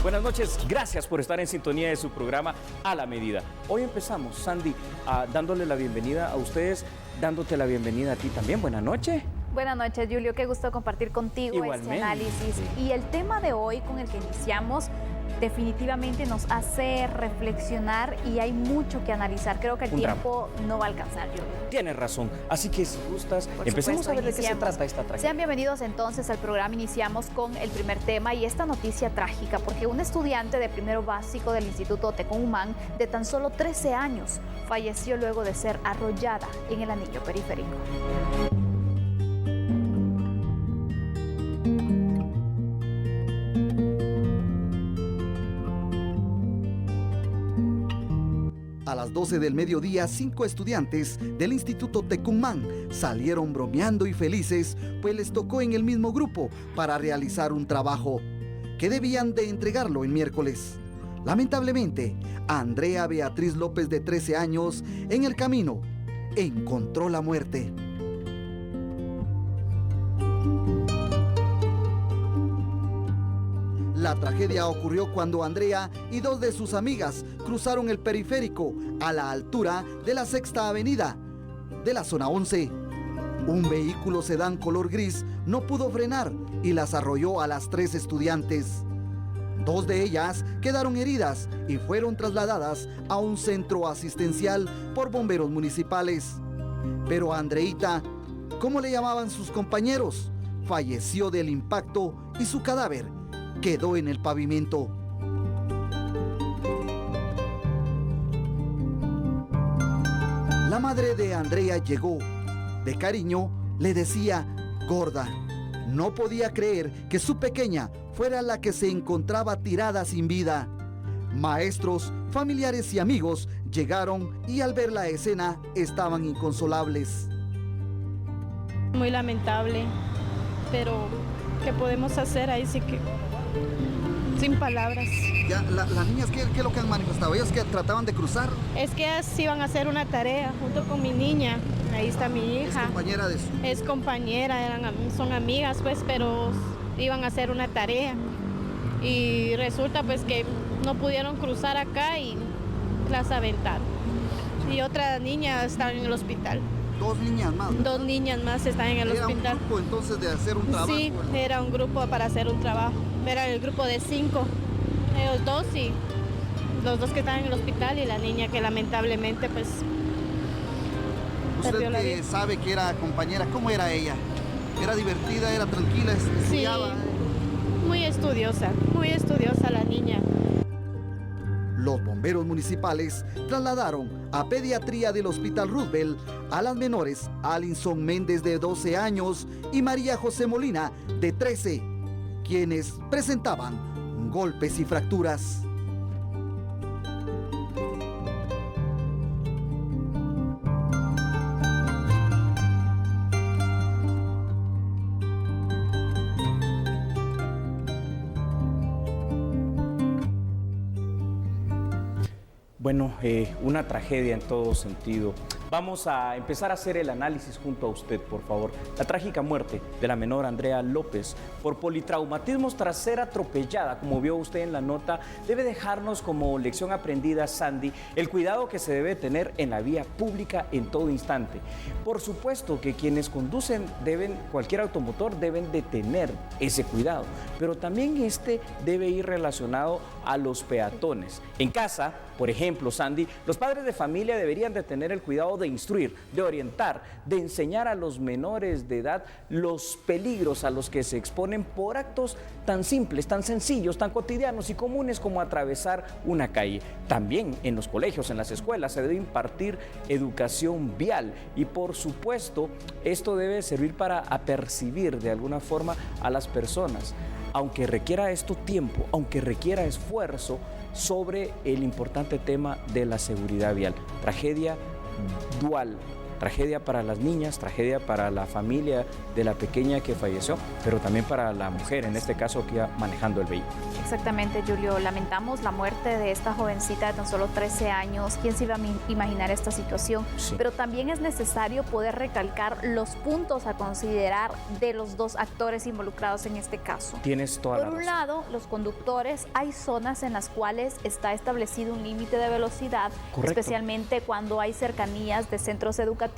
Buenas noches, gracias por estar en sintonía de su programa A la Medida. Hoy empezamos, Sandy, dándole la bienvenida a ustedes, dándote la bienvenida a ti también. Buenas noches. Buenas noches, Julio, qué gusto compartir contigo Igualmente. este análisis. Y el tema de hoy con el que iniciamos definitivamente nos hace reflexionar y hay mucho que analizar. Creo que el tiempo no va a alcanzar, Julio. Tienes razón, así que si gustas, empecemos a ver de qué se trata esta tragedia. Sean bienvenidos entonces al programa. Iniciamos con el primer tema y esta noticia trágica, porque un estudiante de primero básico del Instituto Tecumán de tan solo 13 años falleció luego de ser arrollada en el anillo periférico. A las 12 del mediodía, 5 estudiantes del Instituto Tecumán salieron bromeando y felices, pues les tocó en el mismo grupo para realizar un trabajo que debían de entregarlo el miércoles. Lamentablemente, Andrea Beatriz López, de 13 años, en el camino, encontró la muerte. La tragedia ocurrió cuando Andrea y 2 de sus amigas cruzaron el periférico a la altura de la Sexta Avenida de la zona 11. Un vehículo sedán color gris no pudo frenar y las arrolló a las 3 estudiantes. 2 de ellas quedaron heridas y fueron trasladadas a un centro asistencial por bomberos municipales. Pero a Andreita, como le llamaban sus compañeros, falleció del impacto y su cadáver quedó en el pavimento. La madre de Andrea llegó. De cariño le decía gorda. No podía creer que su pequeña fuera la que se encontraba tirada sin vida. Maestros, familiares y amigos llegaron y al ver la escena estaban inconsolables. Muy lamentable, pero ¿qué podemos hacer? Ahí sí que sin palabras. Ya, las niñas, ¿qué es lo que han manifestado? ¿Ellas que trataban de cruzar? Es que ellas iban a hacer una tarea junto con mi niña. Ahí está mi hija. ¿Es compañera de su...? Es compañera, son amigas pues, pero iban a hacer una tarea. Y resulta pues que no pudieron cruzar acá y las aventaron. Y otra niña está en el hospital. 2 niñas más, ¿verdad? 2 niñas más están en el hospital. ¿Era un grupo entonces de hacer un trabajo? Sí, era un grupo para hacer un trabajo. Era el grupo de 5. Ellos 2 y los 2 que estaban en el hospital y la niña que lamentablemente pues perdió la vida. Usted que sabe que era compañera, ¿cómo era ella? ¿Era divertida, era tranquila, estudiaba? Sí, muy estudiosa la niña. Los bomberos municipales trasladaron a pediatría del Hospital Roosevelt a las menores Alinson Méndez, de 12 años, y María José Molina, de 13, quienes presentaban golpes y fracturas. Bueno, una tragedia en todo sentido. Vamos a empezar a hacer el análisis junto a usted, por favor. La trágica muerte de la menor Andrea López por politraumatismos tras ser atropellada, como vio usted en la nota, debe dejarnos como lección aprendida, Sandy, el cuidado que se debe tener en la vía pública en todo instante. Por supuesto que quienes conducen cualquier automotor deben de tener ese cuidado, pero también este debe ir relacionado a los peatones. En casa, por ejemplo, Sandy, los padres de familia deberían de tener el cuidado de instruir, de orientar, de enseñar a los menores de edad los peligros a los que se exponen por actos tan simples, tan sencillos, tan cotidianos y comunes como atravesar una calle. También en los colegios, en las escuelas, se debe impartir educación vial y, por supuesto, esto debe servir para apercibir de alguna forma a las personas. Aunque requiera esto tiempo, aunque requiera esfuerzo sobre el importante tema de la seguridad vial. Tragedia dual, tragedia para las niñas, tragedia para la familia de la pequeña que falleció, pero también para la mujer, en este caso, que iba manejando el vehículo. Exactamente, Julio. Lamentamos la muerte de esta jovencita de tan solo 13 años. ¿Quién se iba a imaginar esta situación? Sí. Pero también es necesario poder recalcar los puntos a considerar de los dos actores involucrados en este caso. Tienes toda la Por un razón. lado, los conductores, hay zonas en las cuales está establecido un límite de velocidad, Correcto. especialmente cuando hay cercanías de centros educativos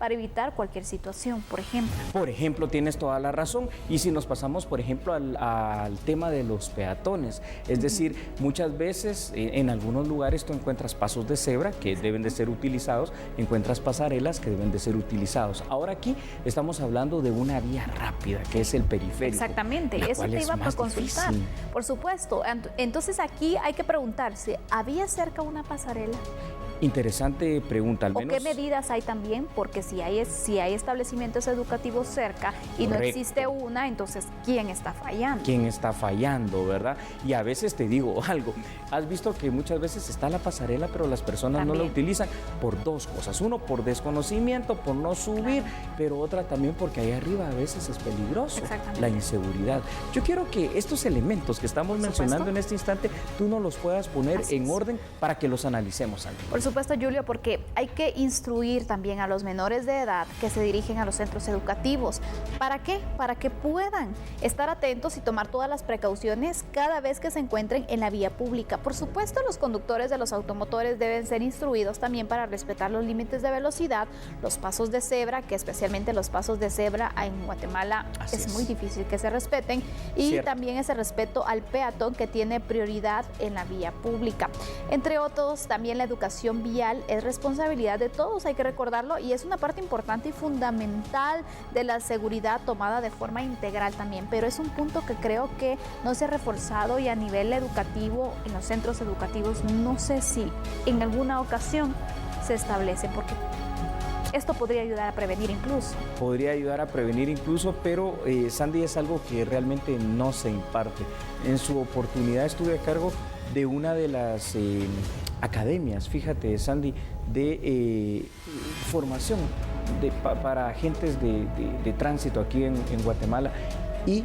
para evitar cualquier situación, por ejemplo. Por ejemplo, tienes toda la razón. Y si nos pasamos, por ejemplo, al tema de los peatones, es decir, muchas veces en algunos lugares tú encuentras pasos de cebra que deben de ser utilizados, encuentras pasarelas que deben de ser utilizados. Ahora aquí estamos hablando de una vía rápida, que es el periférico. Exactamente, la eso cual te es iba a más consultar. difícil. Por supuesto. Entonces aquí hay que preguntarse, ¿había cerca una pasarela? Interesante pregunta, al ¿O menos. qué medidas hay también? Porque si hay establecimientos educativos cerca y no Correcto. existe una, entonces ¿quién está fallando? ¿Quién está fallando, verdad? Y a veces te digo algo, has visto que muchas veces está la pasarela, pero las personas no la También. utilizan por dos cosas. Uno, por desconocimiento, por no subir, pero otra también porque ahí arriba a veces es peligroso, Exactamente. la inseguridad. Yo quiero que estos elementos que estamos Por mencionando supuesto. en este instante, tú nos los puedas poner Así en es. orden para que los analicemos, Andy. Por supuesto, Julio, porque hay que instruir también a los menores de edad que se dirigen a los centros educativos. ¿Para qué? Para que puedan estar atentos y tomar todas las precauciones cada vez que se encuentren en la vía pública. Por supuesto, los conductores de los automotores deben ser instruidos también para respetar los límites de velocidad, los pasos de cebra, que especialmente los pasos de cebra en Guatemala Así es es. muy difícil que se respeten, y Cierto. también ese respeto al peatón que tiene prioridad en la vía pública. Entre otros, también la educación vial es responsabilidad de todos, hay que recordarlo, y es una parte importante y fundamental de la seguridad tomada de forma integral también, pero es un punto que creo que no se ha reforzado, y a nivel educativo, en los centros educativos, no sé si en alguna ocasión se establece, porque esto podría ayudar a prevenir incluso. Podría ayudar a prevenir incluso, pero Sandy, es algo que realmente no se imparte. En su oportunidad estuve a cargo de una de las academias, fíjate, Sandy, de formación para agentes de tránsito aquí en Guatemala, y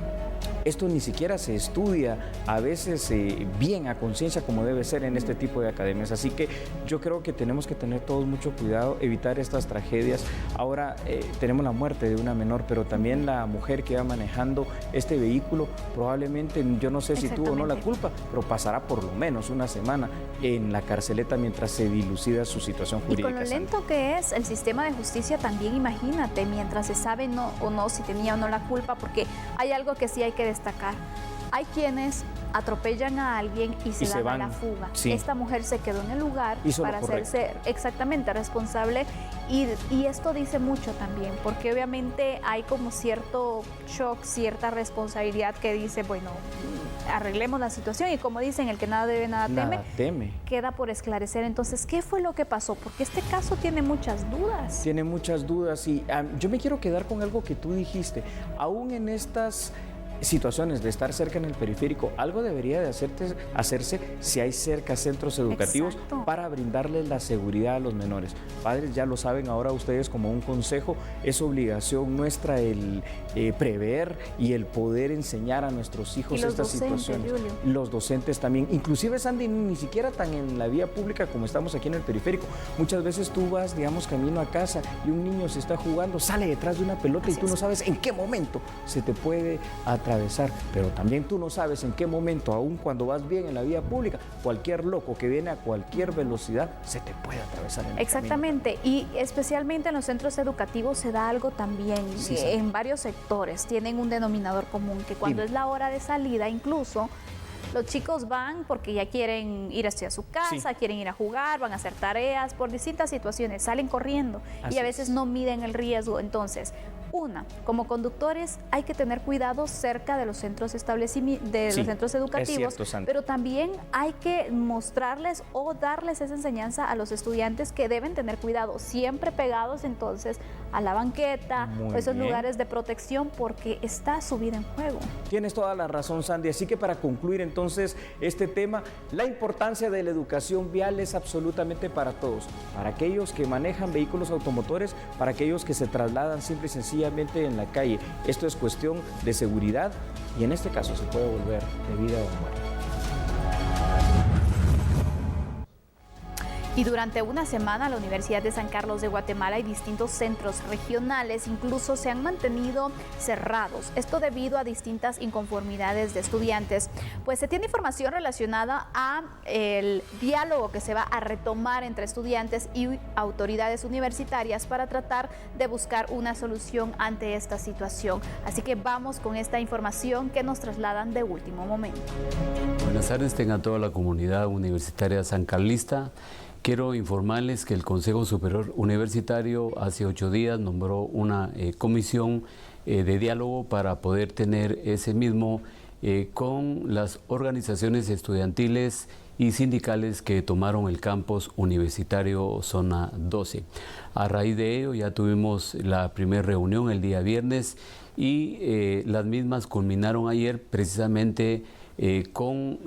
esto ni siquiera se estudia a veces bien a conciencia como debe ser en este tipo de academias. Así que yo creo que tenemos que tener todos mucho cuidado, evitar estas tragedias. Ahora tenemos la muerte de una menor, pero también la mujer que va manejando este vehículo probablemente, yo no sé si tuvo o no la culpa, pero pasará por lo menos una semana en la carceleta mientras se dilucida su situación Y jurídica. con lo Sandy. lento que es el sistema de justicia también, imagínate, mientras se sabe o no si tenía o no la culpa, porque hay algo que sí hay que destacar. Hay quienes atropellan a alguien y se dan a la fuga. Sí. Esta mujer se quedó en el lugar Hizo lo para correcto. hacerse exactamente responsable, y esto dice mucho también, porque obviamente hay como cierto shock, cierta responsabilidad que dice, bueno, arreglemos la situación, y como dicen, el que nada debe, nada teme. Nada teme. Queda por esclarecer entonces qué fue lo que pasó, porque este caso tiene muchas dudas. Tiene muchas dudas, y yo me quiero quedar con algo que tú dijiste. Aún en estas situaciones de estar cerca en el periférico, algo debería de hacerse si hay cerca centros educativos. Exacto. Para brindarles la seguridad a los menores. Padres, ya lo saben ahora ustedes, como un consejo, es obligación nuestra el prever y el poder enseñar a nuestros hijos Y los estas docentes, situaciones. Julio. Los docentes también, inclusive, Sandy, ni siquiera tan en la vía pública como estamos aquí en el periférico. Muchas veces tú vas, digamos, camino a casa y un niño se está jugando, sale detrás de una pelota, Así y tú no es. sabes en qué momento se te puede atravesar, pero también tú no sabes en qué momento, aun cuando vas bien en la vía pública, cualquier loco que viene a cualquier velocidad se te puede atravesar en el camino. Exactamente, y especialmente en los centros educativos se da algo también, Sí, sí. en varios sectores tienen un denominador común, que cuando Dime. es la hora de salida, incluso los chicos van porque ya quieren ir hacia su casa, Sí. quieren ir a jugar, van a hacer tareas, por distintas situaciones, salen corriendo, Así y a veces es. no miden el riesgo. Entonces, Una, como conductores hay que tener cuidado cerca de los centros los centros educativos, es cierto, pero también hay que mostrarles o darles esa enseñanza a los estudiantes que deben tener cuidado, siempre pegados entonces a la banqueta o esos lugares de protección, porque está su vida en juego. Tienes toda la razón, Sandy. Así que para concluir entonces este tema, la importancia de la educación vial es absolutamente para todos, para aquellos que manejan vehículos automotores, para aquellos que se trasladan simple y sencillamente en la calle. Esto es cuestión de seguridad y en este caso se puede volver de vida o muerte. Y durante una semana la Universidad de San Carlos de Guatemala y distintos centros regionales incluso se han mantenido cerrados. Esto debido a distintas inconformidades de estudiantes. Pues se tiene información relacionada a el diálogo que se va a retomar entre estudiantes y autoridades universitarias para tratar de buscar una solución ante esta situación. Así que vamos con esta información que nos trasladan de último momento. Buenas tardes, tenga toda la comunidad universitaria sancarlista. Quiero informarles que el Consejo Superior Universitario hace 8 días nombró una comisión de diálogo para poder tener ese mismo con las organizaciones estudiantiles y sindicales que tomaron el campus universitario Zona 12. A raíz de ello ya tuvimos la primera reunión el día viernes y las mismas culminaron ayer precisamente con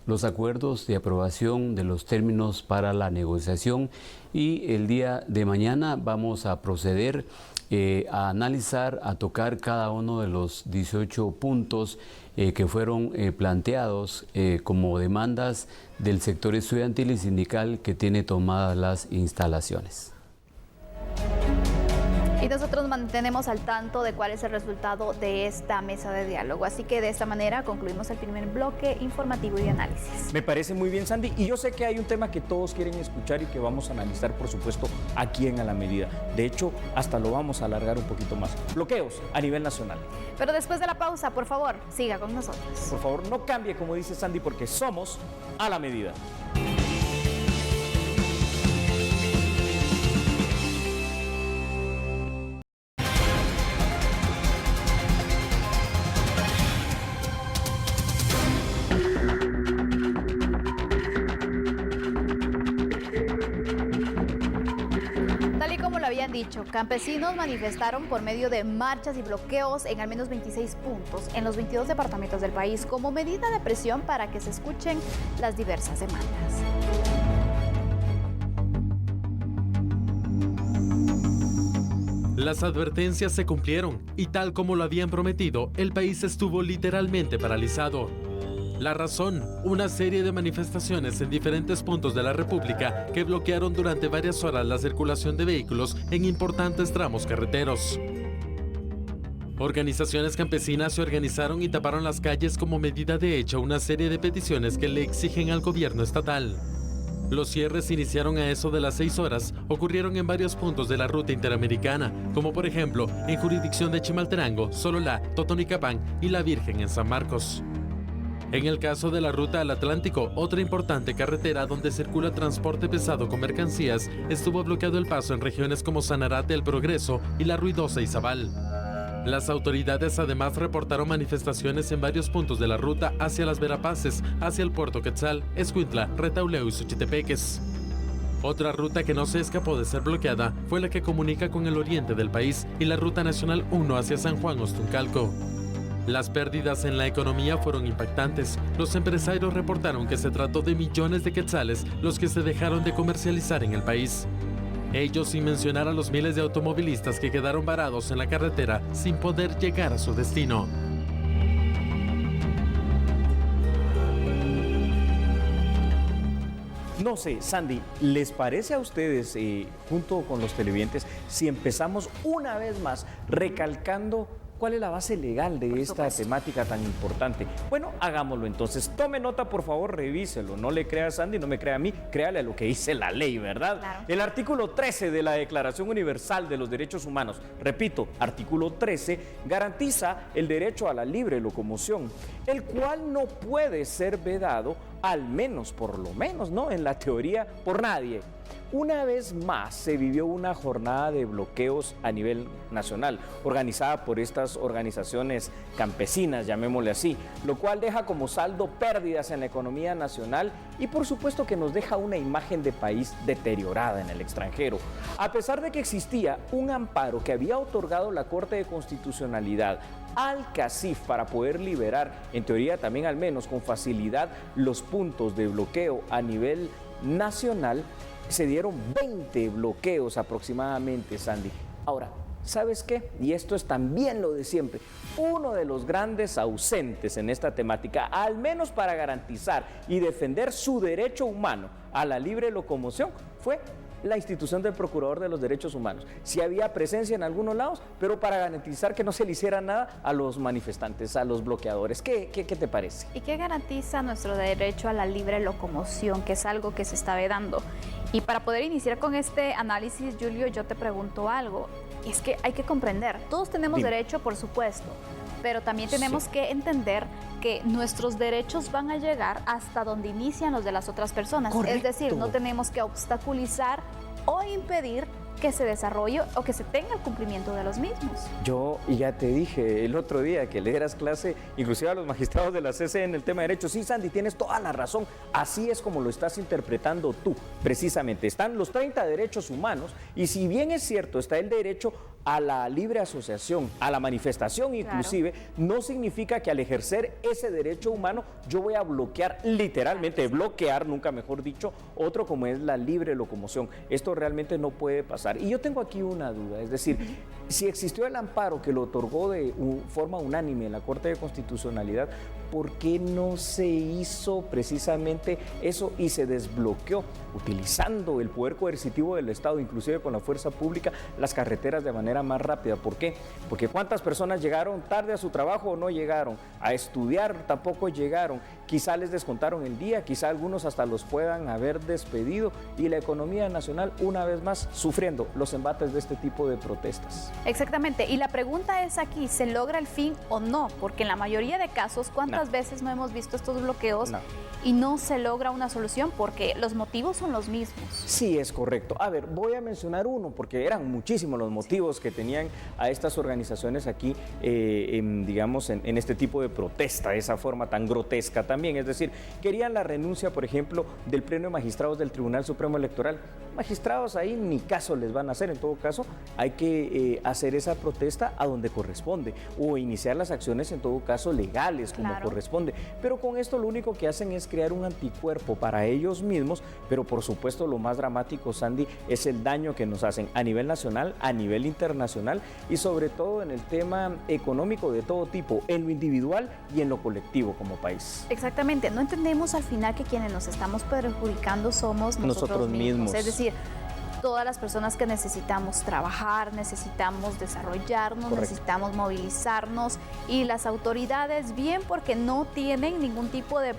los acuerdos de aprobación de los términos para la negociación, y el día de mañana vamos a proceder a analizar, a tocar cada uno de los 18 puntos que fueron planteados como demandas del sector estudiantil y sindical que tiene tomadas las instalaciones. Y nosotros mantenemos al tanto de cuál es el resultado de esta mesa de diálogo. Así que de esta manera concluimos el primer bloque informativo y de análisis. Me parece muy bien, Sandy, y yo sé que hay un tema que todos quieren escuchar y que vamos a analizar, por supuesto, aquí en A la Medida. De hecho, hasta lo vamos a alargar un poquito más. Bloqueos a nivel nacional. Pero después de la pausa, por favor, siga con nosotros. Por favor, no cambie, como dice Sandy, porque somos A la Medida. Dicho, campesinos manifestaron por medio de marchas y bloqueos en al menos 26 puntos en los 22 departamentos del país como medida de presión para que se escuchen las diversas demandas. Las advertencias se cumplieron y tal como lo habían prometido, el país estuvo literalmente paralizado. La razón, una serie de manifestaciones en diferentes puntos de la República que bloquearon durante varias horas la circulación de vehículos en importantes tramos carreteros. Organizaciones campesinas se organizaron y taparon las calles como medida de hecho una serie de peticiones que le exigen al gobierno estatal. Los cierres iniciaron a eso de las 6 horas, ocurrieron en varios puntos de la ruta interamericana, como por ejemplo en jurisdicción de Chimaltenango, Sololá, Totonicapán y La Virgen en San Marcos. En el caso de la ruta al Atlántico, otra importante carretera donde circula transporte pesado con mercancías, estuvo bloqueado el paso en regiones como Sanarate, El Progreso y La Ruidosa y Zabal. Las autoridades además reportaron manifestaciones en varios puntos de la ruta hacia Las Verapaces, hacia el Puerto Quetzal, Escuintla, Retauleu y Suchitepeques. Otra ruta que no se escapó de ser bloqueada fue la que comunica con el oriente del país y la Ruta Nacional 1 hacia San Juan Ostuncalco. Las pérdidas en la economía fueron impactantes. Los empresarios reportaron que se trató de millones de quetzales los que se dejaron de comercializar en el país. Ellos sin mencionar a los miles de automovilistas que quedaron varados en la carretera sin poder llegar a su destino. No sé, Sandy, ¿les parece a ustedes, junto con los televidentes, si empezamos una vez más recalcando cuál es la base legal de esta temática tan importante? Bueno, hagámoslo entonces. Tome nota, por favor, revíselo. No le crea a Sandy, no me crea a mí, créale a lo que dice la ley, ¿verdad? Claro. El artículo 13 de la Declaración Universal de los Derechos Humanos, repito, artículo 13, garantiza el derecho a la libre locomoción, el cual no puede ser vedado al menos, por lo menos, ¿no? En la teoría, por nadie. Una vez más se vivió una jornada de bloqueos a nivel nacional, organizada por estas organizaciones campesinas, llamémosle así, lo cual deja como saldo pérdidas en la economía nacional y por supuesto que nos deja una imagen de país deteriorada en el extranjero. A pesar de que existía un amparo que había otorgado la Corte de Constitucionalidad al CACIF para poder liberar, en teoría también al menos con facilidad, los puntos de bloqueo a nivel nacional, se dieron 20 bloqueos aproximadamente, Sandy. Ahora, ¿sabes qué? Y esto es también lo de siempre. Uno de los grandes ausentes en esta temática, al menos para garantizar y defender su derecho humano a la libre locomoción, fue la institución del Procurador de los Derechos Humanos. Sí había presencia en algunos lados, pero para garantizar que no se le hiciera nada a los manifestantes, a los bloqueadores. ¿Qué te parece? ¿Y qué garantiza nuestro derecho a la libre locomoción, que es algo que se está vedando? Y para poder iniciar con este análisis, Julio, yo te pregunto algo. Y es que hay que comprender, todos tenemos derecho, por supuesto, pero también tenemos que entender que nuestros derechos van a llegar hasta donde inician los de las otras personas. Correcto. Es decir, no tenemos que obstaculizar o impedir que se desarrolle o que se tenga el cumplimiento de los mismos. Yo ya te dije el otro día que le dieras clase, inclusive a los magistrados de la CC en el tema de derechos. Sí, Sandy, tienes toda la razón. Así es como lo estás interpretando tú, precisamente. Están los 30 derechos humanos y si bien es cierto, está el derecho a la libre asociación, a la manifestación inclusive, claro, no significa que al ejercer ese derecho humano yo voy a bloquear, literalmente bloquear, nunca mejor dicho, otro como es la libre locomoción. Esto realmente no puede pasar. Y yo tengo aquí una duda, es decir, si existió el amparo que lo otorgó de forma unánime en la Corte de Constitucionalidad, ¿por qué no se hizo precisamente eso y se desbloqueó utilizando el poder coercitivo del Estado, inclusive con la fuerza pública, las carreteras de manera más rápida? ¿Por qué? Porque ¿cuántas personas llegaron tarde a su trabajo o no llegaron? A estudiar tampoco llegaron. Quizá les descontaron el día, quizá algunos hasta los puedan haber despedido y la economía nacional una vez más sufriendo los embates de este tipo de protestas. Exactamente, y la pregunta es aquí, ¿se logra el fin o no? Porque en la mayoría de casos, ¿cuántas veces no hemos visto estos bloqueos y no se logra una solución? Porque los motivos son los mismos. Sí, es correcto. A ver, voy a mencionar uno, porque eran muchísimos los motivos que tenían a estas organizaciones aquí, digamos, en este tipo de protesta, de esa forma tan grotesca también. Es decir, querían la renuncia, por ejemplo, del Pleno de Magistrados del Tribunal Supremo Electoral. Magistrados ahí ni caso les van a hacer, en todo caso, hay que hacer esa protesta a donde corresponde, o iniciar las acciones, en todo caso, legales, como corresponde. Pero con esto lo único que hacen es crear un anticuerpo para ellos mismos, pero por supuesto lo más dramático, Sandy, es el daño que nos hacen a nivel nacional, a nivel internacional y sobre todo en el tema económico de todo tipo, en lo individual y en lo colectivo como país. Exactamente, no entendemos al final que quienes nos estamos perjudicando somos nosotros mismos. Es decir, todas las personas que necesitamos trabajar, necesitamos desarrollarnos, necesitamos movilizarnos y las autoridades bien porque no tienen ningún tipo de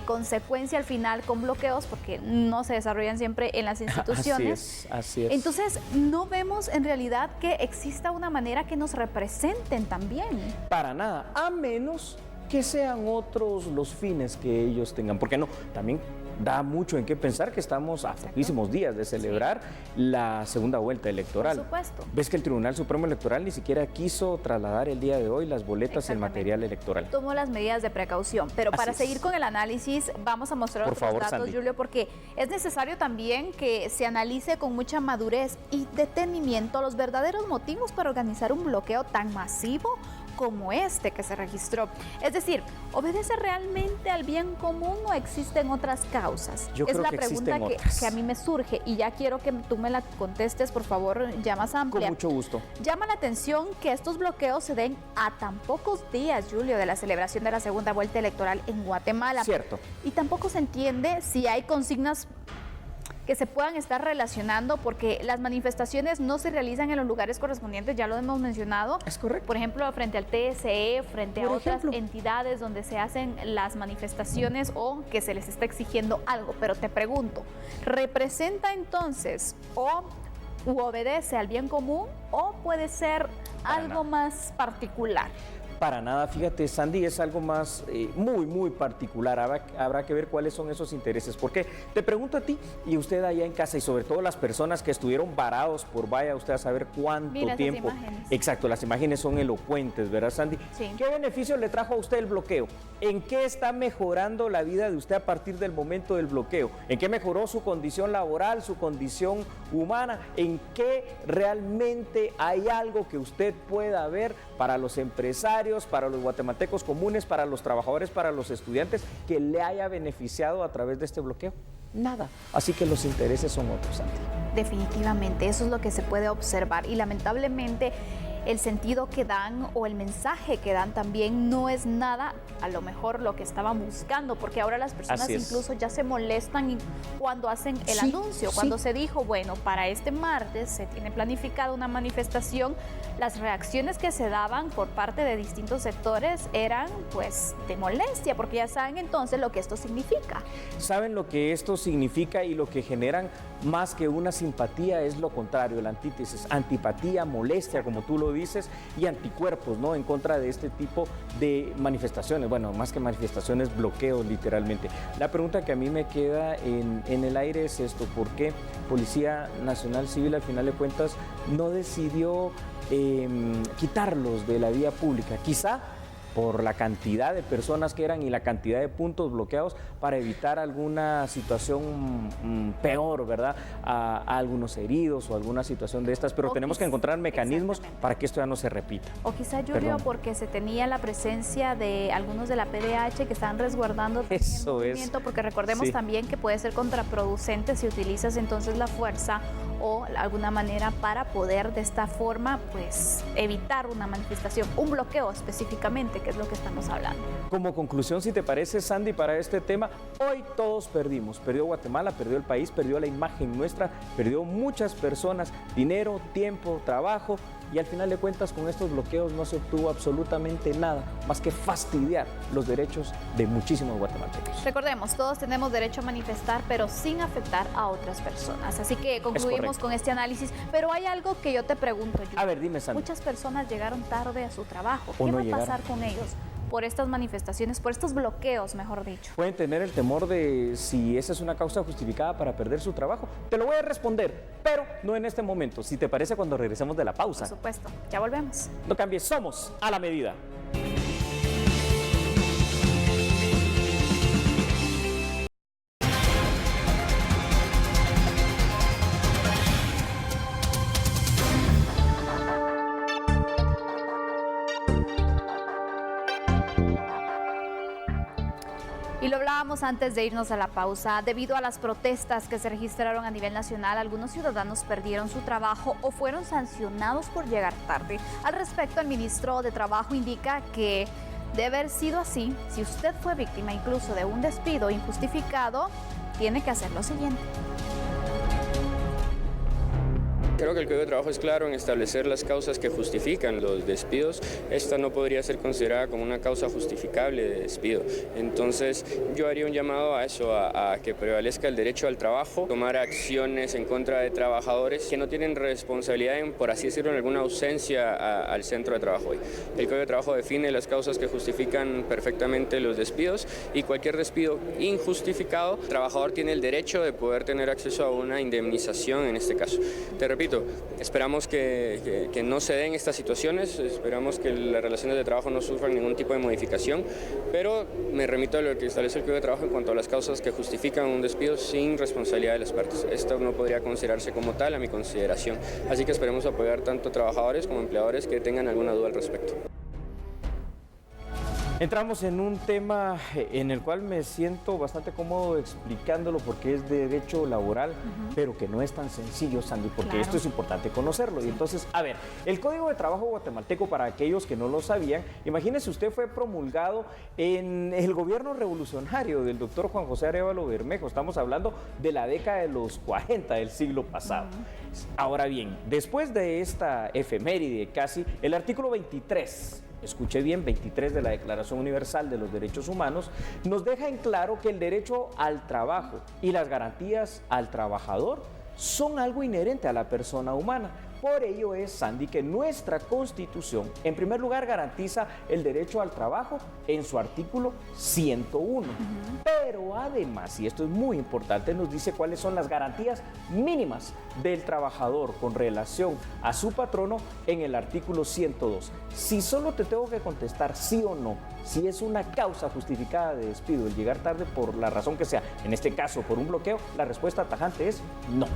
consecuencia al final con bloqueos porque no se desarrollan siempre en las instituciones. Así es. Entonces no vemos en realidad que exista una manera que nos representen también. Para nada, a menos que sean otros los fines que ellos tengan, porque no, también da mucho en qué pensar que estamos a poquísimos días de celebrar la segunda vuelta electoral. Por supuesto. Ves que el Tribunal Supremo Electoral ni siquiera quiso trasladar el día de hoy las boletas y el material electoral. Tomó las medidas de precaución, pero para seguir con el análisis vamos a mostrar otros datos, Sandy. Julio, porque es necesario también que se analice con mucha madurez y detenimiento los verdaderos motivos para organizar un bloqueo tan masivo como este que se registró. Es decir, ¿obedece realmente al bien común o existen otras causas? Yo creo es la que pregunta que a mí me surge y ya quiero que tú me la contestes, por favor, ya más amplia. Con mucho gusto. Llama la atención que estos bloqueos se den a tan pocos días, Julio, de la celebración de la segunda vuelta electoral en Guatemala. Cierto. Y tampoco se entiende si hay consignas que se puedan estar relacionando porque las manifestaciones no se realizan en los lugares correspondientes, ya lo hemos mencionado. Es correcto. Por ejemplo, frente al TSE, frente a otras entidades donde se hacen las manifestaciones o que se les está exigiendo algo. Pero te pregunto, ¿representa entonces u obedece al bien común o puede ser algo más particular? Para nada, fíjate, Sandy, es algo más muy particular. Habrá que ver cuáles son esos intereses. Porque te pregunto a ti y usted allá en casa, y sobre todo las personas que estuvieron varados por vaya usted a saber cuánto tiempo. Esas imágenes. Exacto, las imágenes son elocuentes, ¿verdad, Sandy? Sí. ¿Qué beneficio le trajo a usted el bloqueo? ¿En qué está mejorando la vida de usted a partir del momento del bloqueo? ¿En qué mejoró su condición laboral, su condición humana? ¿En qué realmente hay algo que usted pueda ver para los empresarios, para los guatemaltecos comunes, para los trabajadores, para los estudiantes, que le haya beneficiado a través de este bloqueo? Nada. Así que los intereses son otros, Santi. Definitivamente, eso es lo que se puede observar y lamentablemente el sentido que dan o el mensaje que dan también no es nada, a lo mejor lo que estaban buscando, porque ahora las personas incluso ya se molestan cuando hacen el anuncio, cuando se dijo, bueno, para este martes se tiene planificada una manifestación, las reacciones que se daban por parte de distintos sectores eran pues de molestia, porque ya saben entonces lo que esto significa. Saben lo que esto significa y lo que generan más que una simpatía es lo contrario, la antítesis, antipatía, molestia, como tú lo dices, y anticuerpos, ¿no? En contra de este tipo de manifestaciones, bueno, más que manifestaciones, bloqueos literalmente. La pregunta que a mí me queda en el aire es esto: ¿por qué Policía Nacional Civil al final de cuentas no decidió quitarlos de la vía pública? Quizá por la cantidad de personas que eran y la cantidad de puntos bloqueados, para evitar alguna situación peor, ¿verdad? A algunos heridos o alguna situación de estas, pero tenemos que encontrar mecanismos para que esto ya no se repita. O quizá, Julio, porque se tenía la presencia de algunos de la PDH que están resguardando el movimiento, porque recordemos también que puede ser contraproducente si utilizas entonces la fuerza o alguna manera para poder de esta forma pues evitar una manifestación, un bloqueo específicamente, que es lo que estamos hablando. Como conclusión, si te parece, Sandy, para este tema, hoy todos perdimos. Perdió Guatemala, perdió el país, perdió la imagen nuestra, perdió muchas personas, dinero, tiempo, trabajo, y al final de cuentas con estos bloqueos no se obtuvo absolutamente nada más que fastidiar los derechos de muchísimos guatemaltecos. Recordemos, todos tenemos derecho a manifestar, pero sin afectar a otras personas. Así que concluimos con este análisis, pero hay algo que yo te pregunto, Julio. A ver, dime, Sandy. Muchas personas llegaron tarde a su trabajo. ¿Qué va a pasar con ellos por estas manifestaciones, por estos bloqueos, mejor dicho? Pueden tener el temor de si esa es una causa justificada para perder su trabajo. Te lo voy a responder, pero no en este momento. Si te parece, cuando regresemos de la pausa. Por supuesto, ya volvemos. No cambies, somos A la Medida. Y lo hablábamos antes de irnos a la pausa. Debido a las protestas que se registraron a nivel nacional, algunos ciudadanos perdieron su trabajo o fueron sancionados por llegar tarde. Al respecto, el ministro de Trabajo indica que de haber sido así, si usted fue víctima incluso de un despido injustificado, tiene que hacer lo siguiente. Creo que el Código de Trabajo es claro en establecer las causas que justifican los despidos. Esta no podría ser considerada como una causa justificable de despido. Entonces yo haría un llamado a eso, a que prevalezca el derecho al trabajo, tomar acciones en contra de trabajadores que no tienen responsabilidad en, por así decirlo, en alguna ausencia al centro de trabajo hoy. El Código de Trabajo define las causas que justifican perfectamente los despidos, y cualquier despido injustificado, el trabajador tiene el derecho de poder tener acceso a una indemnización en este caso. Te repito, esperamos que no se den estas situaciones, esperamos que las relaciones de trabajo no sufran ningún tipo de modificación, pero me remito a lo que establece el Código de Trabajo en cuanto a las causas que justifican un despido sin responsabilidad de las partes. Esto no podría considerarse como tal a mi consideración, así que esperemos apoyar tanto a trabajadores como a empleadores que tengan alguna duda al respecto. Entramos en un tema en el cual me siento bastante cómodo explicándolo porque es de derecho laboral, pero que no es tan sencillo, Sandy, porque esto es importante conocerlo. Y entonces, a ver, el Código de Trabajo guatemalteco, para aquellos que no lo sabían, imagínense usted, fue promulgado en el gobierno revolucionario del doctor Juan José Arévalo Bermejo. Estamos hablando de la década de los 40 del siglo pasado. Ahora bien, después de esta efeméride casi, el artículo 23, escuche bien, 23 de la Declaración Universal de los Derechos Humanos, nos deja en claro que el derecho al trabajo y las garantías al trabajador son algo inherente a la persona humana. Por ello es, Sandy, que nuestra Constitución, en primer lugar, garantiza el derecho al trabajo en su artículo 101. Pero además, y esto es muy importante, nos dice cuáles son las garantías mínimas del trabajador con relación a su patrono en el artículo 102. Si solo te tengo que contestar sí o no, si es una causa justificada de despido el llegar tarde por la razón que sea, en este caso por un bloqueo, la respuesta tajante es no.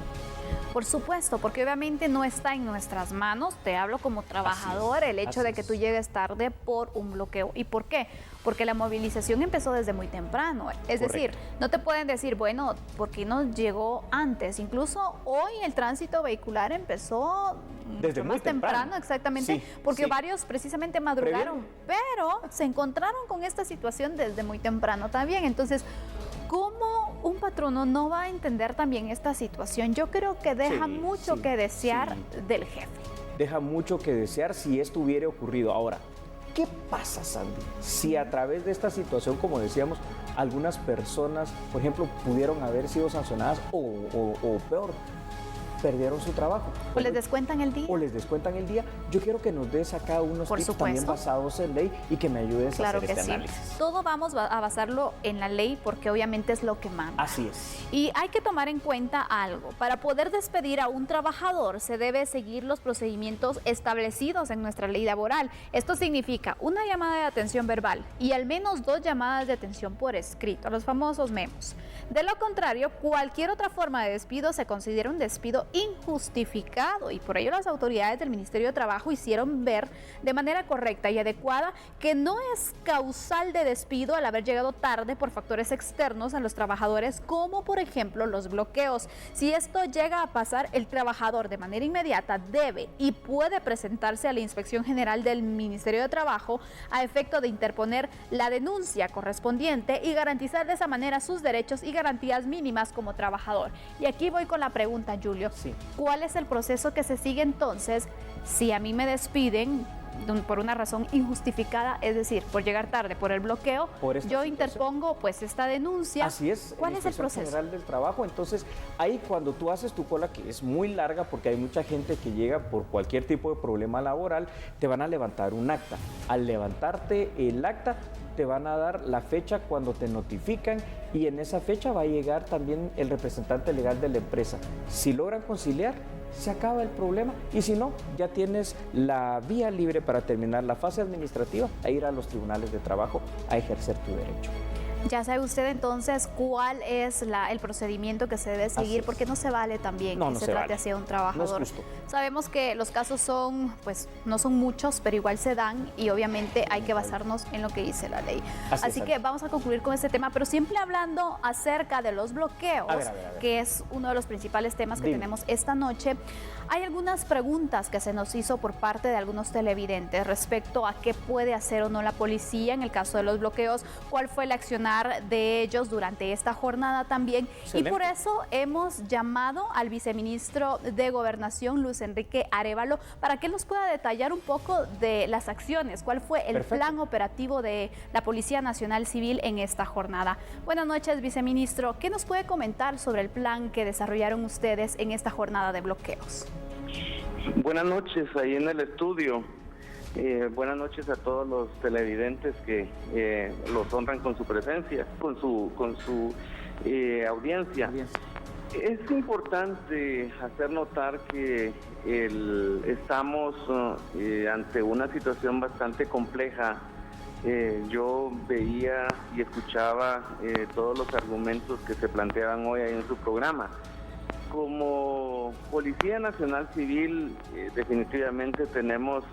Por supuesto, porque obviamente no está en nuestras manos, te hablo como trabajador, el hecho de que tú llegues tarde por un bloqueo. ¿Y por qué? Porque la movilización empezó desde muy temprano. Es decir, no te pueden decir, bueno, ¿por qué no llegó antes? Incluso hoy el tránsito vehicular empezó desde más temprano, exactamente, porque varios precisamente madrugaron, pero se encontraron con esta situación desde muy temprano también. Entonces, ¿cómo un patrono no va a entender también esta situación? Yo creo que deja mucho que desear del jefe. Deja mucho que desear si esto hubiera ocurrido. Ahora, ¿qué pasa, Sandy, si a través de esta situación, como decíamos, algunas personas, por ejemplo, pudieron haber sido sancionadas o peor, perdieron su trabajo? ¿O les descuentan el día? O les descuentan el día. Yo quiero que nos des acá unos tips también basados en ley y que me ayudes a hacer este análisis. Todo vamos a basarlo en la ley porque obviamente es lo que manda. Así es. Y hay que tomar en cuenta algo. Para poder despedir a un trabajador se debe seguir los procedimientos establecidos en nuestra ley laboral. Esto significa una llamada de atención verbal y al menos 2 llamadas de atención por escrito, los famosos memos. De lo contrario, cualquier otra forma de despido se considera un despido injustificado y por ello las autoridades del Ministerio de Trabajo hicieron ver de manera correcta y adecuada que no es causal de despido al haber llegado tarde por factores externos a los trabajadores, como por ejemplo los bloqueos. Si esto llega a pasar, el trabajador de manera inmediata debe y puede presentarse a la Inspección General del Ministerio de Trabajo a efecto de interponer la denuncia correspondiente y garantizar de esa manera sus derechos y garantías mínimas como trabajador. Y aquí voy con la pregunta, Julio. Sí. ¿Cuál es el proceso que se sigue entonces si a mí me despiden por una razón injustificada, es decir, por llegar tarde, por el bloqueo? Yo interpongo pues esta denuncia. Así es. ¿Cuál es el proceso? General del Trabajo. Entonces, ahí cuando tú haces tu cola, que es muy larga porque hay mucha gente que llega por cualquier tipo de problema laboral, te van a levantar un acta. Al levantarte el acta, te van a dar la fecha cuando te notifican y en esa fecha va a llegar también el representante legal de la empresa. Si logran conciliar, se acaba el problema y si no, ya tienes la vía libre para terminar la fase administrativa e ir a los tribunales de trabajo a ejercer tu derecho. Ya sabe usted entonces cuál es el procedimiento que se debe seguir, porque no se vale también que se trate así a un trabajador. No es justo. Sabemos que los casos son, pues, no son muchos, pero igual se dan y obviamente hay que basarnos en lo que dice la ley. Así que vamos a concluir con este tema, pero siempre hablando acerca de los bloqueos, a ver. Que es uno de los principales temas que tenemos esta noche. Hay algunas preguntas que se nos hizo por parte de algunos televidentes respecto a qué puede hacer o no la policía en el caso de los bloqueos, cuál fue el accionar de ellos durante esta jornada también. Excelente. Y por eso hemos llamado al viceministro de Gobernación, Luis Enrique Arévalo, para que él nos pueda detallar un poco de las acciones, cuál fue el plan operativo de la Policía Nacional Civil en esta jornada. Buenas noches, viceministro. ¿Qué nos puede comentar sobre el plan que desarrollaron ustedes en esta jornada de bloqueos? Buenas noches ahí en el estudio. Buenas noches a todos los televidentes que los honran con su presencia, con su audiencia. Es importante hacer notar que estamos ante una situación bastante compleja. Yo veía y escuchaba todos los argumentos que se planteaban hoy ahí en su programa. Como Policía Nacional Civil, definitivamente tenemos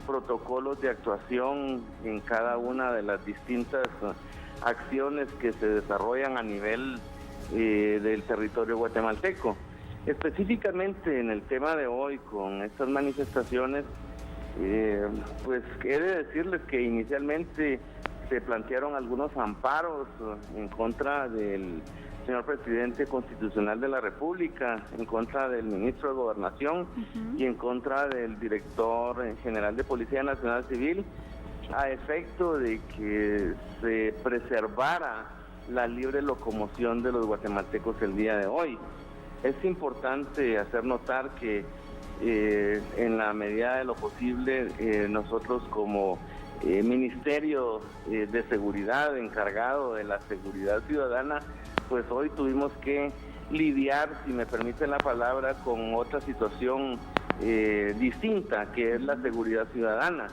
protocolos de actuación en cada una de las distintas acciones que se desarrollan a nivel del territorio guatemalteco. Específicamente en el tema de hoy, con estas manifestaciones, pues he de decirles que inicialmente se plantearon algunos amparos en contra del señor presidente constitucional de la República, en contra del ministro de Gobernación y en contra del director general de Policía Nacional Civil, a efecto de que se preservara la libre locomoción de los guatemaltecos el día de hoy. Es importante hacer notar que en la medida de lo posible, nosotros como Ministerio de Seguridad, encargado de la seguridad ciudadana, pues hoy tuvimos que lidiar, si me permite la palabra, con otra situación distinta, que es la seguridad ciudadana.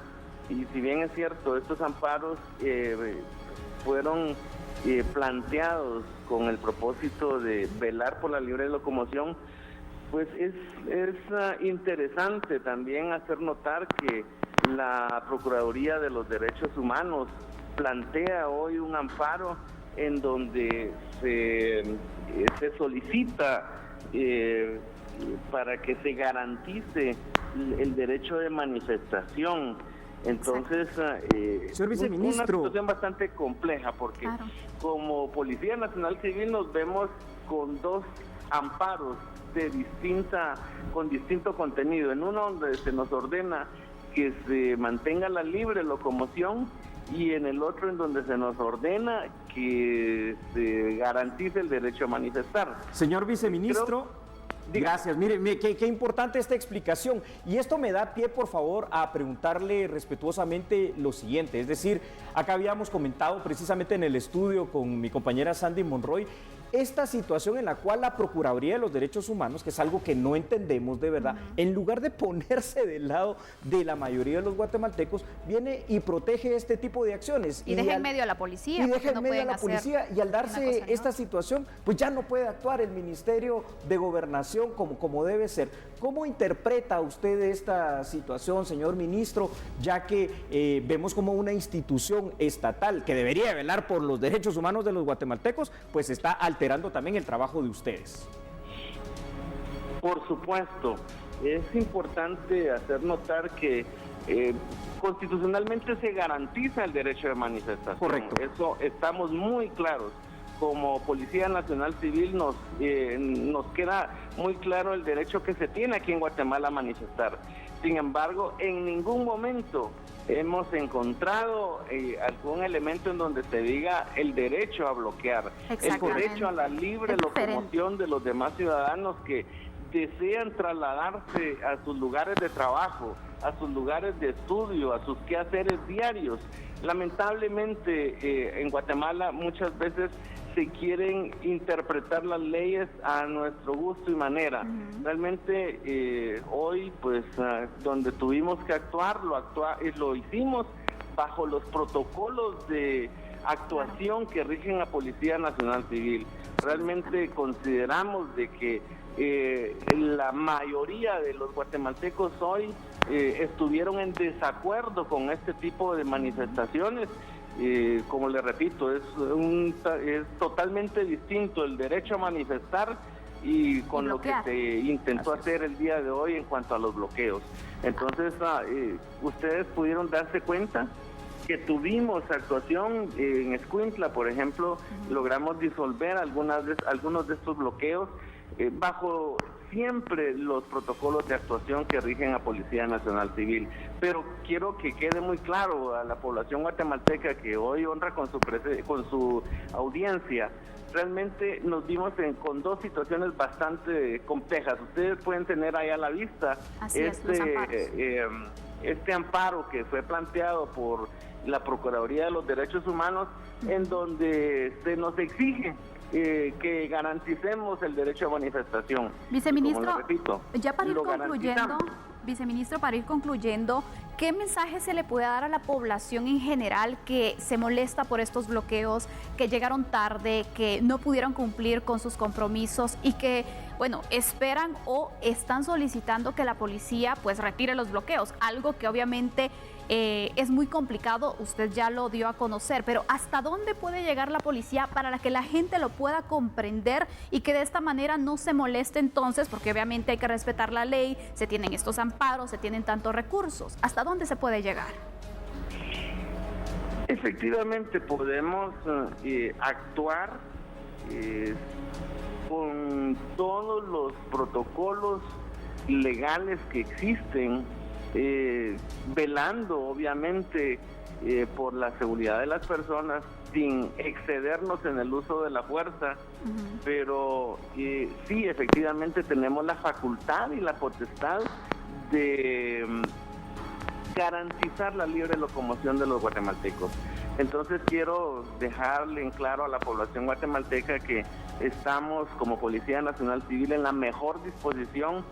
Y si bien es cierto, estos amparos fueron planteados con el propósito de velar por la libre locomoción, pues es interesante también hacer notar que la Procuraduría de los Derechos Humanos plantea hoy un amparo en donde se solicita para que se garantice el derecho de manifestación. Entonces, señor viceministro, una situación bastante compleja porque como Policía Nacional Civil nos vemos con dos amparos con distinto contenido. En uno donde se nos ordena que se mantenga la libre locomoción y en el otro en donde se nos ordena que se garantice el derecho a manifestar. Señor viceministro, gracias. Mire, qué importante esta explicación. Y esto me da pie, por favor, a preguntarle respetuosamente lo siguiente. Es decir, acá habíamos comentado precisamente en el estudio con mi compañera Sandy Monroy esta situación en la cual la Procuraduría de los Derechos Humanos, que es algo que no entendemos de verdad, en lugar de ponerse del lado de la mayoría de los guatemaltecos, viene y protege este tipo de acciones. Y deja en medio a la policía. Y deja en medio a la policía, y al darse esta situación, pues ya no puede actuar el Ministerio de Gobernación como debe ser. ¿Cómo interpreta usted esta situación, señor ministro, ya que vemos como una institución estatal que debería velar por los derechos humanos de los guatemaltecos, pues está alterando también el trabajo de ustedes? Por supuesto, es importante hacer notar que constitucionalmente se garantiza el derecho de manifestación. Correcto. Eso estamos muy claros. Como Policía Nacional Civil nos queda muy claro el derecho que se tiene aquí en Guatemala a manifestar. Sin embargo, en ningún momento hemos encontrado algún elemento en donde se diga el derecho a bloquear, el derecho a la libre locomoción de los demás ciudadanos que desean trasladarse a sus lugares de trabajo, a sus lugares de estudio, a sus quehaceres diarios. Lamentablemente en Guatemala muchas veces se quieren interpretar las leyes a nuestro gusto y manera. Realmente hoy, pues, donde tuvimos que actuar, lo hicimos bajo los protocolos de actuación que rigen la Policía Nacional Civil. Realmente consideramos de que la mayoría de los guatemaltecos hoy estuvieron en desacuerdo con este tipo de manifestaciones. Como le repito, es totalmente distinto el derecho a manifestar y con lo que se intentó hacer el día de hoy en cuanto a los bloqueos. Entonces, ustedes pudieron darse cuenta que tuvimos actuación en Escuintla, por ejemplo, logramos disolver algunos de estos bloqueos bajo siempre los protocolos de actuación que rigen a Policía Nacional Civil. Pero quiero que quede muy claro a la población guatemalteca que hoy honra con su audiencia. Realmente nos vimos con dos situaciones bastante complejas. Ustedes pueden tener ahí a la vista este amparo que fue planteado por la Procuraduría de los Derechos Humanos, en donde se nos exige que garanticemos el derecho a manifestación. Viceministro, repito, ya para ir concluyendo, viceministro, para ir concluyendo, ¿qué mensaje se le puede dar a la población en general que se molesta por estos bloqueos, que llegaron tarde, que no pudieron cumplir con sus compromisos y que, bueno, esperan o están solicitando que la policía pues retire los bloqueos? Algo que obviamente es muy complicado, usted ya lo dio a conocer, pero ¿hasta dónde puede llegar la policía para que la gente lo pueda comprender y que de esta manera no se moleste entonces? Porque obviamente hay que respetar la ley, se tienen estos amparos, se tienen tantos recursos. ¿Hasta dónde se puede llegar? Efectivamente, podemos actuar con todos los protocolos legales que existen, velando obviamente por la seguridad de las personas sin excedernos en el uso de la fuerza, pero sí, efectivamente tenemos la facultad y la potestad de garantizar la libre locomoción de los guatemaltecos. Entonces quiero dejarle en claro a la población guatemalteca que estamos como Policía Nacional Civil en la mejor disposición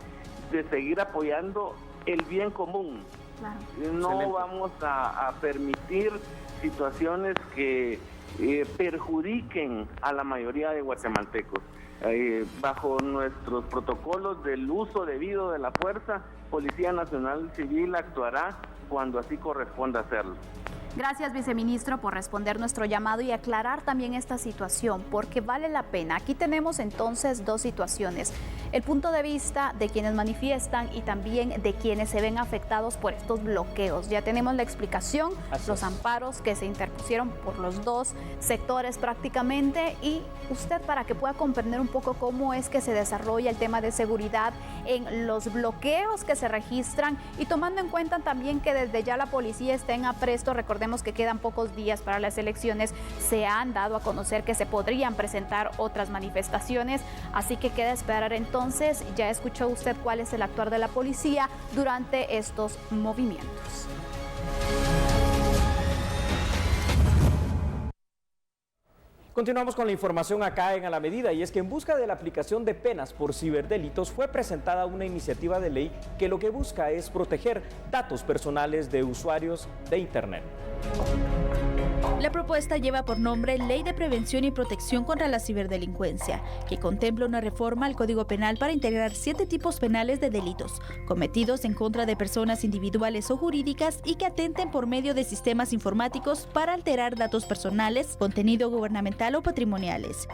de seguir apoyando el bien común. Claro. No Excelente. vamos a permitir situaciones que perjudiquen a la mayoría de guatemaltecos. Bajo nuestros protocolos del uso debido de la fuerza, Policía Nacional Civil actuará cuando así corresponda hacerlo. Gracias, viceministro, por responder nuestro llamado y aclarar también esta situación, porque vale la pena. Aquí tenemos entonces dos situaciones: el punto de vista de quienes manifiestan y también de quienes se ven afectados por estos bloqueos. Ya tenemos la explicación, los amparos que se interpusieron por los dos sectores prácticamente, y usted, para que pueda comprender un poco cómo es que se desarrolla el tema de seguridad en los bloqueos que se registran, y tomando en cuenta también que desde ya la policía está en apresto. Recordemos que quedan pocos días para las elecciones, se han dado a conocer que se podrían presentar otras manifestaciones, así que queda esperar entonces. Ya escuchó usted cuál es el actuar de la policía durante estos movimientos. Continuamos con la información acá en A la Medida, y es que en busca de la aplicación de penas por ciberdelitos fue presentada una iniciativa de ley que lo que busca es proteger datos personales de usuarios de Internet. La propuesta lleva por nombre Ley de Prevención y Protección contra la Ciberdelincuencia, que contempla una reforma al Código Penal para integrar 7 tipos penales de delitos cometidos en contra de personas individuales o jurídicas y que atenten por medio de sistemas informáticos para alterar datos personales, contenido gubernamental o patrimoniales.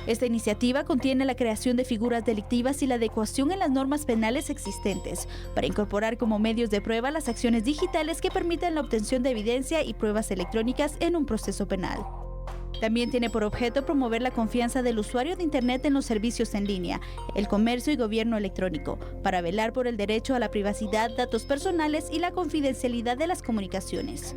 Esta iniciativa contiene la creación de figuras delictivas y la adecuación en las normas penales existentes para incorporar como medios de prueba las acciones digitales que permiten la obtención de evidencia y pruebas electrónicas en un proceso penal. También tiene por objeto promover la confianza del usuario de Internet en los servicios en línea, el comercio y gobierno electrónico, para velar por el derecho a la privacidad, datos personales y la confidencialidad de las comunicaciones.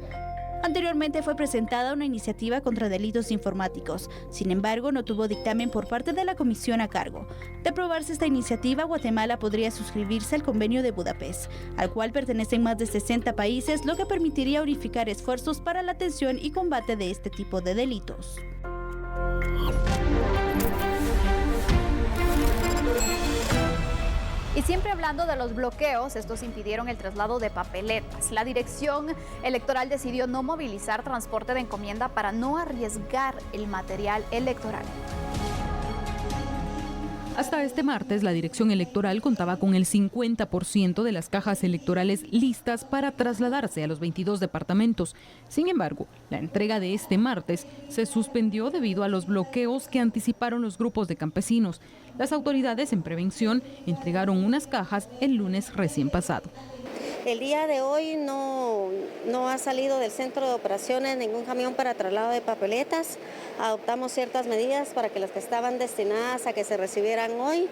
Anteriormente fue presentada una iniciativa contra delitos informáticos. Sin embargo, no tuvo dictamen por parte de la comisión a cargo. De aprobarse esta iniciativa, Guatemala podría suscribirse al Convenio de Budapest, al cual pertenecen más de 60 países, lo que permitiría unificar esfuerzos para la atención y combate de este tipo de delitos. Y siempre hablando de los bloqueos, estos impidieron el traslado de papeletas. La Dirección Electoral decidió no movilizar transporte de encomienda para no arriesgar el material electoral. Hasta este martes, la Dirección Electoral contaba con el 50% de las cajas electorales listas para trasladarse a los 22 departamentos. Sin embargo, la entrega de este martes se suspendió debido a los bloqueos que anticiparon los grupos de campesinos. Las autoridades en prevención entregaron unas cajas el lunes recién pasado. El día de hoy no ha salido del centro de operaciones ningún camión para traslado de papeletas. Adoptamos ciertas medidas para que las que estaban destinadas a que se recibieran hoy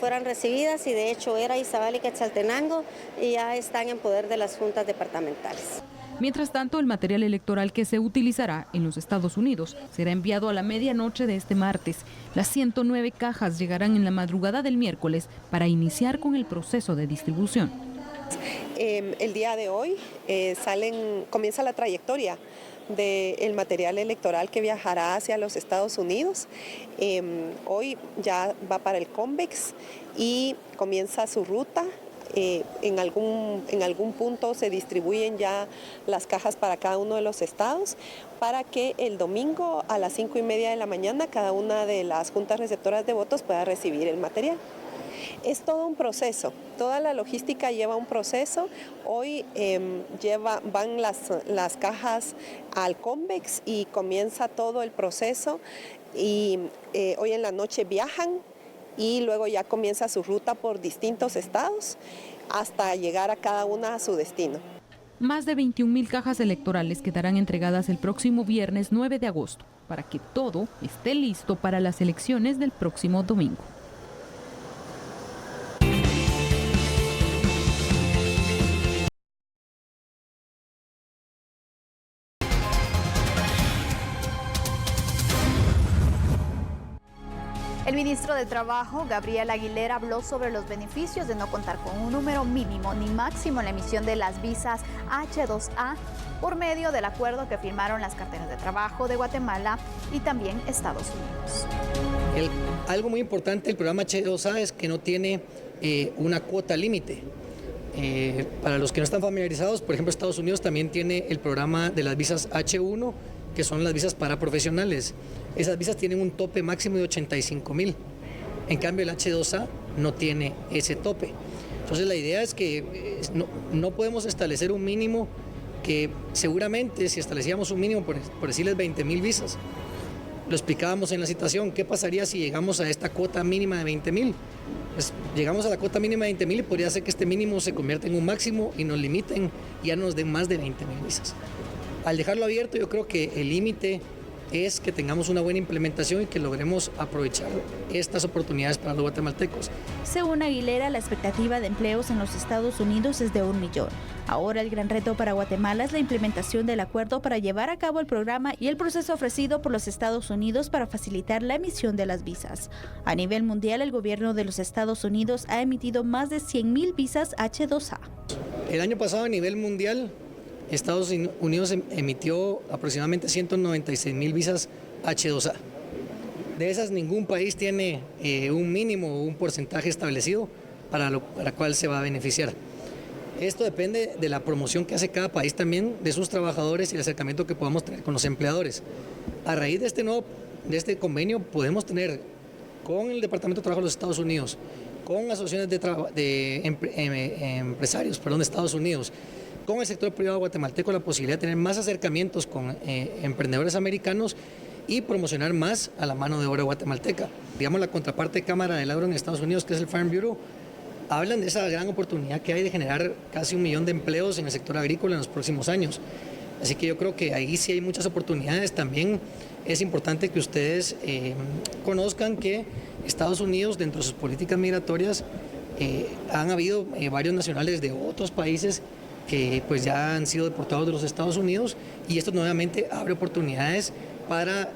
fueran recibidas, y de hecho Era, Izabal y Quetzaltenango ya están en poder de las juntas departamentales. Mientras tanto, el material electoral que se utilizará en los Estados Unidos será enviado a la medianoche de este martes. Las 109 cajas llegarán en la madrugada del miércoles para iniciar con el proceso de distribución. El día de hoy comienza la trayectoria del material electoral que viajará hacia los Estados Unidos. Hoy ya va para el CONVEX y comienza su ruta. En algún punto se distribuyen ya las cajas para cada uno de los estados, para que el domingo a las 5:30 de la mañana cada una de las juntas receptoras de votos pueda recibir el material. Es todo un proceso, toda la logística lleva un proceso. Hoy van las cajas al CONVEX y comienza todo el proceso, y hoy en la noche viajan y luego ya comienza su ruta por distintos estados hasta llegar a cada una a su destino. Más de 21,000 cajas electorales quedarán entregadas el próximo viernes 9 de agosto para que todo esté listo para las elecciones del próximo domingo. El ministro de Trabajo, Gabriel Aguilera, habló sobre los beneficios de no contar con un número mínimo ni máximo en la emisión de las visas H2A por medio del acuerdo que firmaron las carteras de trabajo de Guatemala y también Estados Unidos. Algo muy importante del programa H2A es que no tiene una cuota límite. Para los que no están familiarizados, por ejemplo, Estados Unidos también tiene el programa de las visas H1, que son las visas para profesionales. Esas visas tienen un tope máximo de 85,000. En cambio, el H2A no tiene ese tope. Entonces, la idea es que no podemos establecer un mínimo que seguramente, si establecíamos un mínimo, por decirles 20,000 visas, lo explicábamos en la citación, ¿qué pasaría si llegamos a esta cuota mínima de 20,000? Pues llegamos a la cuota mínima de 20,000 y podría ser que este mínimo se convierta en un máximo y nos limiten y ya nos den más de 20,000 visas. Al dejarlo abierto, yo creo que el límite es que tengamos una buena implementación y que logremos aprovechar estas oportunidades para los guatemaltecos. Según Aguilera, la expectativa de empleos en los Estados Unidos es de 1 millón. Ahora el gran reto para Guatemala es la implementación del acuerdo para llevar a cabo el programa y el proceso ofrecido por los Estados Unidos para facilitar la emisión de las visas. A nivel mundial, el gobierno de los Estados Unidos ha emitido más de 100,000 visas H2A. El año pasado a nivel mundial, Estados Unidos emitió aproximadamente 196,000 visas H2A. De esas, ningún país tiene un mínimo o un porcentaje establecido para cual se va a beneficiar. Esto depende de la promoción que hace cada país también de sus trabajadores y el acercamiento que podamos tener con los empleadores. A raíz de este convenio podemos tener con el Departamento de Trabajo de los Estados Unidos, con asociaciones de empresarios de Estados Unidos, con el sector privado guatemalteco, la posibilidad de tener más acercamientos con emprendedores americanos y promocionar más a la mano de obra guatemalteca. Digamos, la contraparte de Cámara del Agro en Estados Unidos, que es el Farm Bureau, hablan de esa gran oportunidad que hay de generar casi 1 millón de empleos en el sector agrícola en los próximos años. Así que yo creo que ahí sí hay muchas oportunidades. También es importante que ustedes conozcan que Estados Unidos, dentro de sus políticas migratorias, han habido varios nacionales de otros países que pues ya han sido deportados de los Estados Unidos, y esto nuevamente abre oportunidades para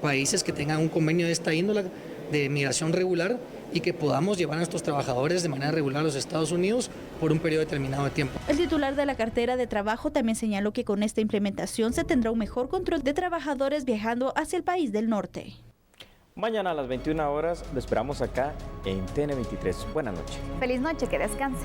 países que tengan un convenio de esta índole de migración regular y que podamos llevar a nuestros trabajadores de manera regular a los Estados Unidos por un periodo determinado de tiempo. El titular de la cartera de trabajo también señaló que con esta implementación se tendrá un mejor control de trabajadores viajando hacia el país del norte. Mañana a las 21 horas lo esperamos acá en TN23. Buenas noches. Feliz noche, que descanse.